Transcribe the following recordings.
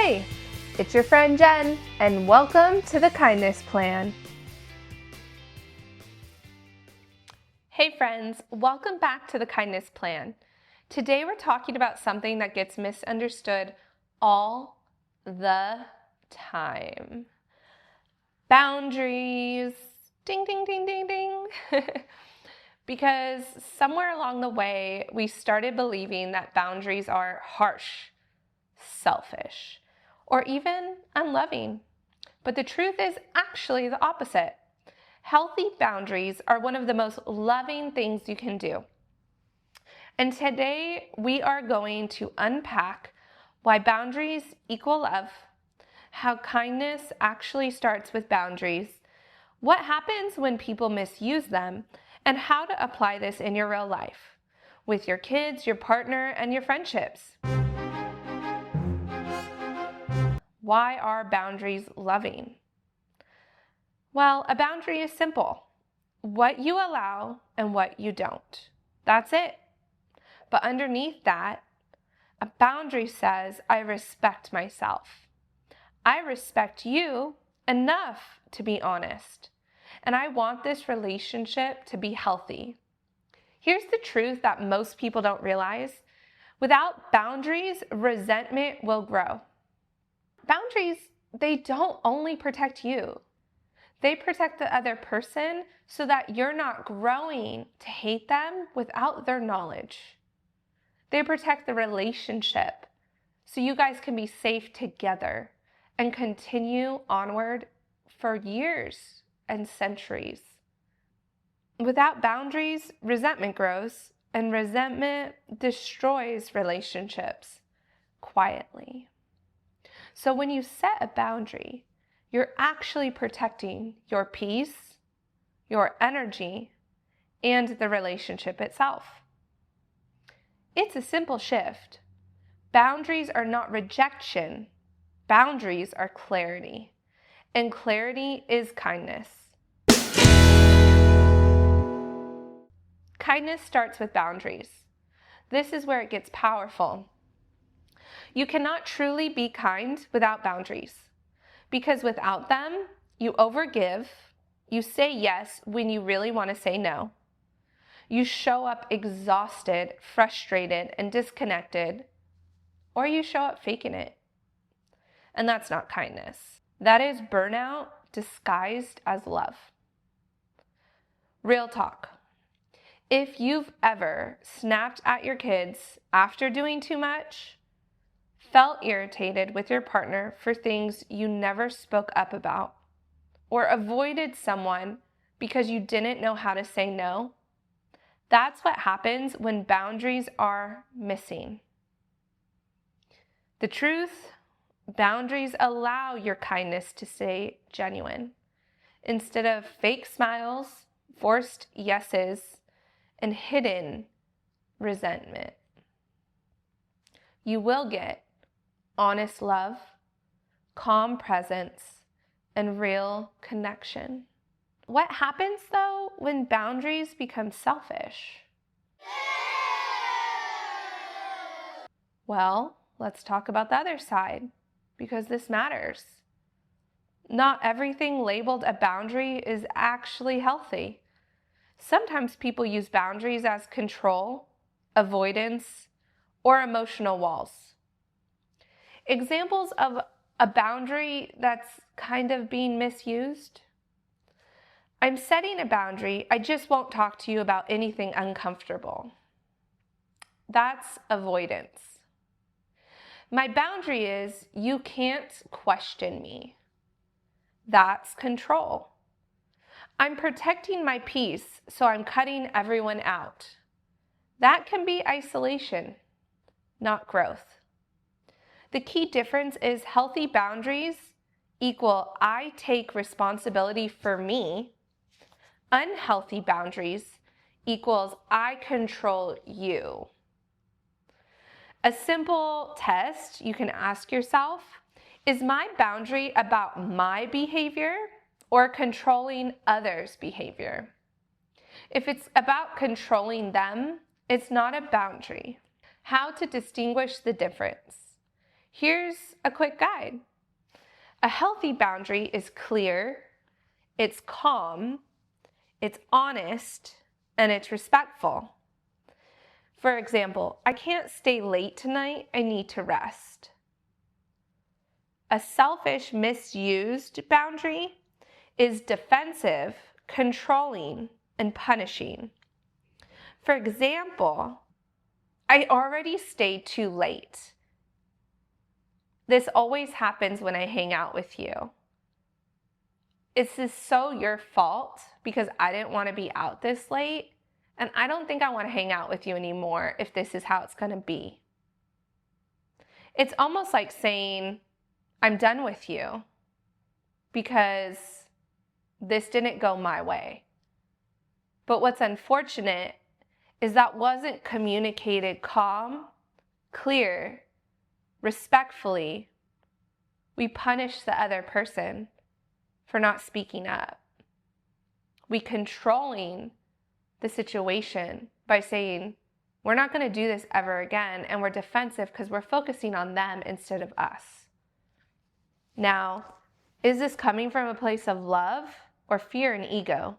Hey, it's your friend Jen, and welcome to the Kindness Plan. Hey friends, welcome back to the Kindness Plan. Today we're talking about something that gets misunderstood all the time. Boundaries. Ding, ding, ding, ding, ding. Because somewhere along the way, we started believing that boundaries are harsh, selfish, or even unloving. But the truth is actually the opposite. Healthy boundaries are one of the most loving things you can do. And today we are going to unpack why boundaries equal love, how kindness actually starts with boundaries, what happens when people misuse them, and how to apply this in your real life, with your kids, your partner, and your friendships. Why are boundaries loving? Well, a boundary is simple. What you allow and what you don't. That's it. But underneath that, a boundary says, I respect myself. I respect you enough to be honest. And I want this relationship to be healthy. Here's the truth that most people don't realize. Without boundaries, resentment will grow. Boundaries, they don't only protect you. They protect the other person so that you're not growing to hate them without their knowledge. They protect the relationship so you guys can be safe together and continue onward for years and centuries. Without boundaries, resentment grows, and resentment destroys relationships quietly. So when you set a boundary, you're actually protecting your peace, your energy, and the relationship itself. It's a simple shift. Boundaries are not rejection. Boundaries are clarity. And clarity is kindness. Kindness starts with boundaries. This is where it gets powerful. You cannot truly be kind without boundaries. Because without them, you overgive, you say yes when you really want to say no. You show up exhausted, frustrated, and disconnected, or you show up faking it. And that's not kindness. That is burnout disguised as love. Real talk. If you've ever snapped at your kids after doing too much, felt irritated with your partner for things you never spoke up about, or avoided someone because you didn't know how to say no, that's what happens when boundaries are missing. The truth, boundaries allow your kindness to stay genuine, instead of fake smiles, forced yeses, and hidden resentment. You will get honest love, calm presence, and real connection. What happens though when boundaries become selfish? Well, let's talk about the other side, because this matters. Not everything labeled a boundary is actually healthy. Sometimes people use boundaries as control, avoidance, or emotional walls. Examples of a boundary that's kind of being misused. I'm setting a boundary. I just won't talk to you about anything uncomfortable. That's avoidance. My boundary is you can't question me. That's control. I'm protecting my peace, so I'm cutting everyone out. That can be isolation, not growth. The key difference is healthy boundaries equal I take responsibility for me. Unhealthy boundaries equals I control you. A simple test you can ask yourself, is my boundary about my behavior or controlling others' behavior? If it's about controlling them, it's not a boundary. How to distinguish the difference? Here's a quick guide. A healthy boundary is clear, it's calm, it's honest, and it's respectful. For example, I can't stay late tonight, I need to rest. A selfish, misused boundary is defensive, controlling, and punishing. For example, I already stayed too late. This always happens when I hang out with you. This is so your fault because I didn't want to be out this late, and I don't think I want to hang out with you anymore if this is how it's going to be. It's almost like saying, I'm done with you because this didn't go my way. But what's unfortunate is that wasn't communicated calm, clear, respectfully. We punish the other person for not speaking up. We controlling the situation by saying, we're not going to do this ever again, and we're defensive because we're focusing on them instead of us. Now, is this coming from a place of love or fear and ego?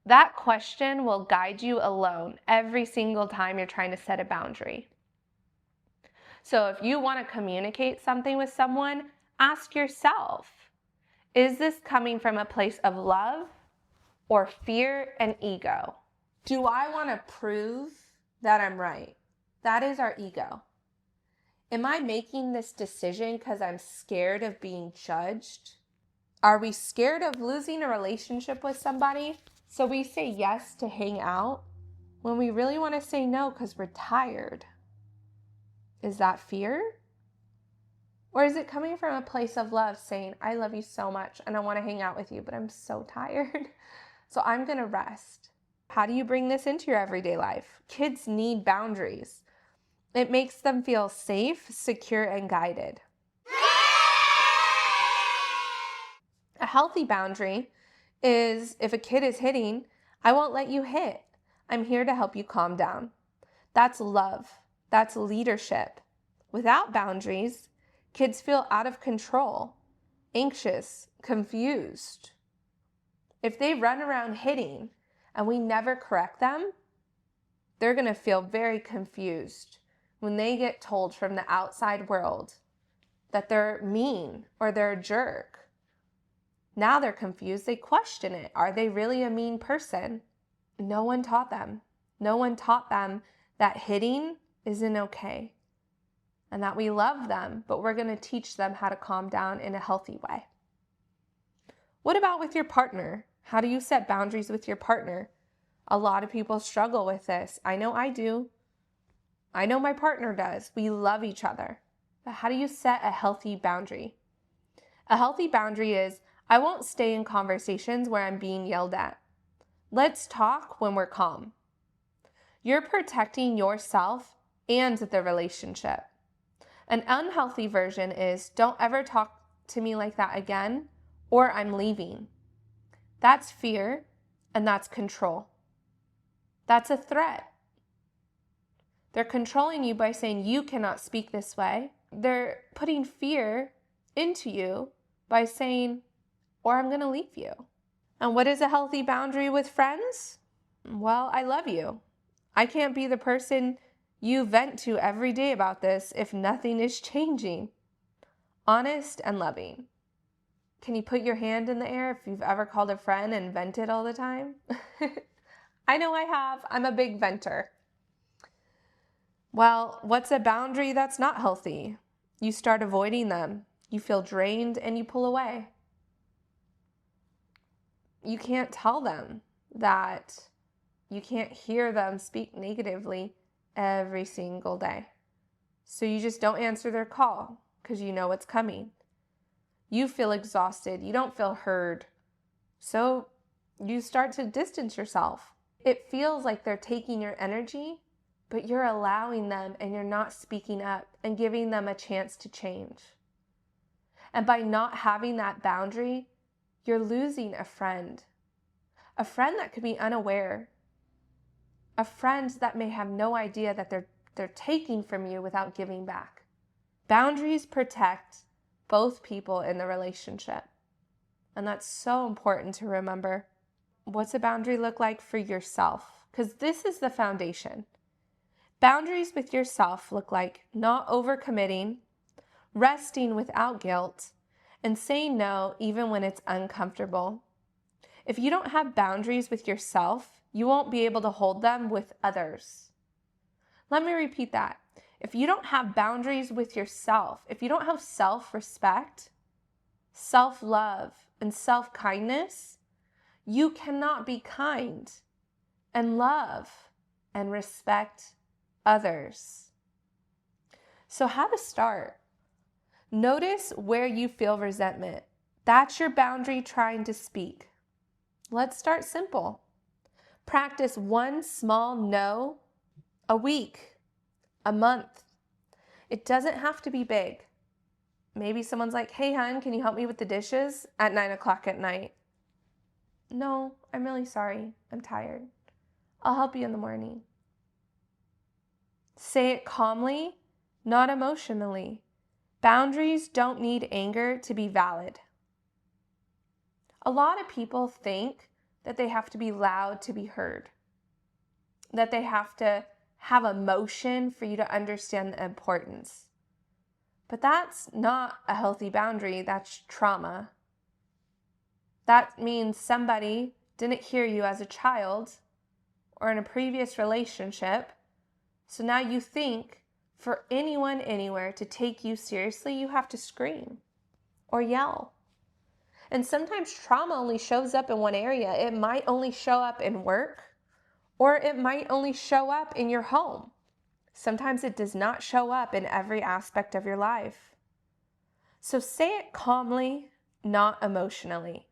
That question will guide you alone every single time you're trying to set a boundary. So if you want to communicate something with someone, ask yourself, is this coming from a place of love or fear and ego? Do I want to prove that I'm right? That is our ego. Am I making this decision because I'm scared of being judged? Are we scared of losing a relationship with somebody? So we say yes to hang out when we really want to say no because we're tired. Is that fear? Or is it coming from a place of love saying, I love you so much and I want to hang out with you, but I'm so tired, so I'm going to rest? How do you bring this into your everyday life? Kids need boundaries. It makes them feel safe, secure, and guided. A healthy boundary is if a kid is hitting, I won't let you hit. I'm here to help you calm down. That's love. That's leadership. Without boundaries, kids feel out of control, anxious, confused. If they run around hitting and we never correct them, they're going to feel very confused when they get told from the outside world that they're mean or they're a jerk. Now they're confused. They question it. Are they really a mean person? No one taught them. No one taught them that hitting isn't okay and that we love them, but we're going to teach them how to calm down in a healthy way. What about with your partner? How do you set boundaries with your partner? A lot of people struggle with this. I know I do. I know my partner does. We love each other. But how do you set a healthy boundary? A healthy boundary is, I won't stay in conversations where I'm being yelled at. Let's talk when we're calm. You're protecting yourself and the relationship. An unhealthy version is, don't ever talk to me like that again, or I'm leaving. That's fear, and that's control. That's a threat. They're controlling you by saying you cannot speak this way. They're putting fear into you by saying, or I'm going to leave you. And what is a healthy boundary with friends? Well, I love you. I can't be the person you vent to every day about this if nothing is changing. Honest and loving. Can you put your hand in the air if you've ever called a friend and vented all the time? I know I have. I'm a big venter. Well, what's a boundary that's not healthy? You start avoiding them. You feel drained and you pull away. You can't tell them that you can't hear them speak negatively every single day. So you just don't answer their call because you know it's coming. You feel exhausted. You don't feel heard. So you start to distance yourself. It feels like they're taking your energy, but you're allowing them and you're not speaking up and giving them a chance to change. And by not having that boundary, you're losing a friend that could be unaware, a friend that may have no idea that they're taking from you without giving back. Boundaries protect both people in the relationship. And that's so important to remember. What's a boundary look like for yourself? Because this is the foundation. Boundaries with yourself look like not overcommitting, resting without guilt, and saying no even when it's uncomfortable. If you don't have boundaries with yourself, you won't be able to hold them with others. Let me repeat that. If you don't have boundaries with yourself, if you don't have self-respect, self-love, and self-kindness, you cannot be kind and love and respect others. So how to start? Notice where you feel resentment. That's your boundary trying to speak. Let's start simple. Practice one small no a week, a month. It doesn't have to be big. Maybe someone's like, hey, hon, can you help me with the dishes at 9 o'clock at night? No, I'm really sorry. I'm tired. I'll help you in the morning. Say it calmly, not emotionally. Boundaries don't need anger to be valid. A lot of people think that they have to be loud to be heard, that they have to have emotion for you to understand the importance. But that's not a healthy boundary, that's trauma. That means somebody didn't hear you as a child or in a previous relationship, so now you think for anyone anywhere to take you seriously, you have to scream or yell. And sometimes trauma only shows up in one area. It might only show up in work, or it might only show up in your home. Sometimes it does not show up in every aspect of your life. So say it calmly, not emotionally.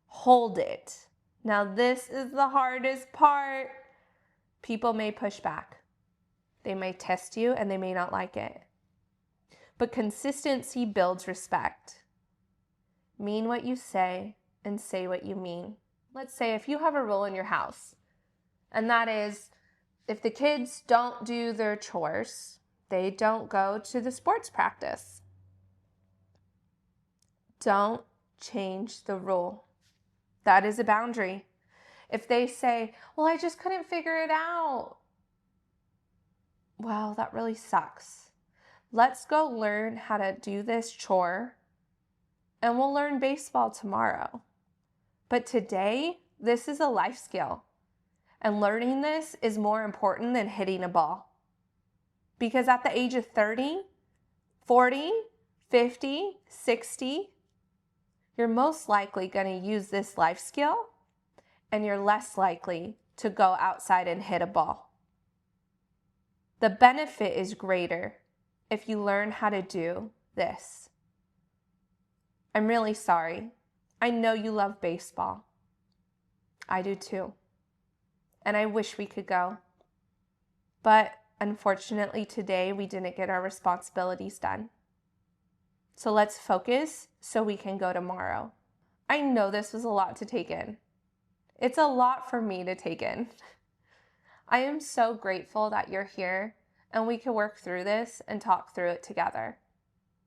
Hold it. Now this is the hardest part. People may push back. They may test you and they may not like it. But consistency builds respect. Mean what you say and say what you mean. Let's say if you have a rule in your house, and that is if the kids don't do their chores, they don't go to the sports practice. Don't change the rule. That is a boundary. If they say, well, I just couldn't figure it out. Well, that really sucks. Let's go learn how to do this chore, and we'll learn baseball tomorrow. But today, this is a life skill. And learning this is more important than hitting a ball. Because at the age of 30, 40, 50, 60, you're most likely going to use this life skill, and you're less likely to go outside and hit a ball. The benefit is greater if you learn how to do this. I'm really sorry. I know you love baseball. I do too. And I wish we could go. But unfortunately today we didn't get our responsibilities done. So let's focus so we can go tomorrow. I know this was a lot to take in. It's a lot for me to take in. I am so grateful that you're here and we can work through this and talk through it together.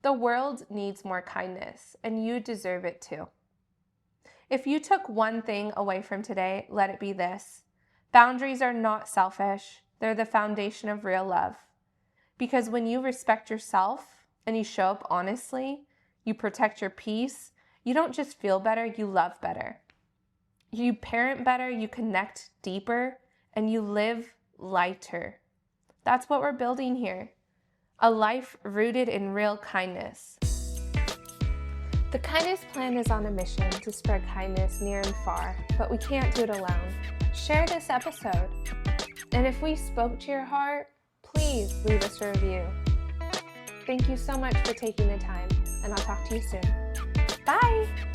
The world needs more kindness, and you deserve it too. If you took one thing away from today, let it be this. Boundaries are not selfish. They're the foundation of real love. Because when you respect yourself and you show up honestly, you protect your peace, you don't just feel better, you love better. You parent better, you connect deeper, and you live lighter. That's what we're building here. A life rooted in real kindness. The Kindness Plan is on a mission to spread kindness near and far, but we can't do it alone. Share this episode. And if we spoke to your heart, please leave us a review. Thank you so much for taking the time, and I'll talk to you soon. Bye!